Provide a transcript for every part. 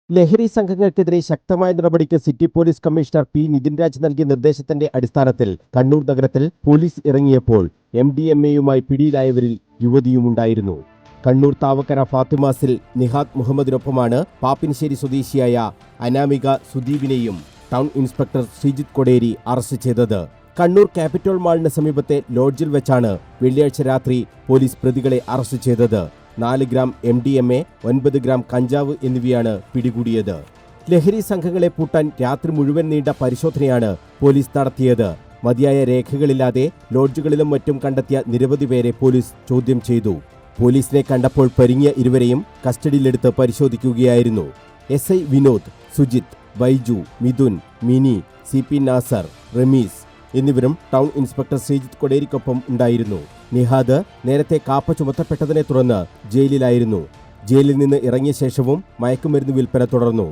ലഹരി സംഘങ്ങൾക്കെതിരെ ശക്തമായ നടപടിക്ക് city police commissioner P Nithin Raj നൽകിയ നിർദ്ദേശത്തിന്റെ അടിസ്ഥാനത്തിൽ കണ്ണൂർ നഗരത്തിൽ പോലീസ് ഇറങ്ങിയപ്പോൾ MDMA-യുമായി പിടിയിലായവരിൽ യുവതിയുമുണ്ടായിരുന്നു. കണ്ണൂർ താവക്കര ഫാത്തിമാസിൽ നിഹാദ് മുഹമ്മദിനൊപ്പമാണ് പാപ്പിനിശ്ശേരി സ്വദേശിയായ അനാമിക സുദീപിനെയും town inspector Sreejith Koderi arrest ചെയ്തത്. കണ്ണൂർ ക്യാപിറ്റൽ മാളിന് സമീപത്തെ ലോഡ്ജിൽ വെച്ചാണ് വെള്ളിയാഴ്ച രാത്രി പോലീസ് പ്രതികളെ അറസ്റ്റ് ചെയ്തത്. 4 ഗ്രാം MDMA, 9 ഗ്രാം കഞ്ചാവ് എന്നിവയാണ് പിടികൂടിയത്. ലഹരി സംഘങ്ങളെ പൂട്ടാൻ രാത്രി മുഴുവൻ നീണ്ട പരിശോധനയാണ് പോലീസ് നടത്തിയത്. മതിയായ രേഖകളില്ലാതെ ലോഡ്ജുകളിലും മറ്റും കണ്ടെത്തിയ നിരവധി പേരെ പോലീസ് ചോദ്യം ചെയ്തു. പോലീസിനെ കണ്ടപ്പോൾ പരിങ്ങിയ ഇരുവരെയും കസ്റ്റഡിയിലെടുത്ത് പരിശോധിക്കുകയായിരുന്നു. SI വിനോദ്, സുജിത്ത്, ബൈജു, മിഥുൻ, മിനി, CP നാസർ, റമീസ് എന്നിവരും ടൗൺ ഇൻസ്പെക്ടർ ശ്രീജിത്ത് കൊടേരിക്കൊപ്പം ഉണ്ടായിരുന്നു. നിഹാദ് നേരത്തെ കാപ്പ ചുമത്തപ്പെട്ടതിനെ തുടർന്ന് ജയിലിലായിരുന്നു. ജയിലിൽ നിന്ന് ഇറങ്ങിയ ശേഷവും മയക്കുമരുന്ന് വിൽപ്പന തുടർന്നു.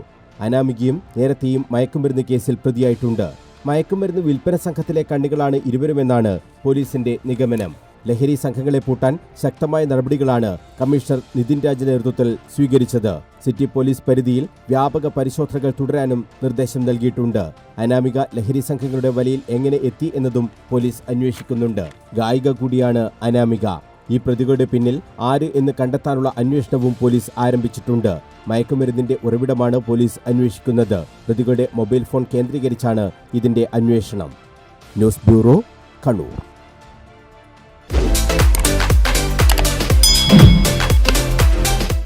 അനാമികയും നേരത്തെയും മയക്കുമരുന്ന് കേസിൽ പ്രതിയായിട്ടുണ്ട്. മയക്കുമരുന്ന് വിൽപ്പന സംഘത്തിലെ കണ്ണികളാണ് ഇരുവരുമെന്നാണ് പോലീസിന്റെ നിഗമനം. ലഹരി സംഘങ്ങളെ പൂട്ടാൻ ശക്തമായ നടപടികളാണ് കമ്മീഷണർ നിതിൻ രാജിന്റെ നേതൃത്വത്തിൽ സ്വീകരിച്ചത്. സിറ്റി പോലീസ് പരിധിയിൽ വ്യാപക പരിശോധനകൾ തുടരാനും നിർദ്ദേശം നൽകിയിട്ടുണ്ട്. അനാമിക ലഹരി സംഘങ്ങളുടെ വലയിൽ എങ്ങനെ എത്തി എന്നതും പോലീസ് അന്വേഷിക്കുന്നുണ്ട്. ഗായിക കൂടിയാണ് അനാമിക. ഈ പ്രതികളുടെ പിന്നിൽ ആര് എന്ന് കണ്ടെത്താനുള്ള അന്വേഷണവും പോലീസ് ആരംഭിച്ചിട്ടുണ്ട്. മയക്കുമരുന്നിന്റെ ഉറവിടമാണ് പോലീസ് അന്വേഷിക്കുന്നത്. പ്രതികളുടെ മൊബൈൽ ഫോൺ കേന്ദ്രീകരിച്ചാണ് ഇതിന്റെ അന്വേഷണം. News bureau, Kannur.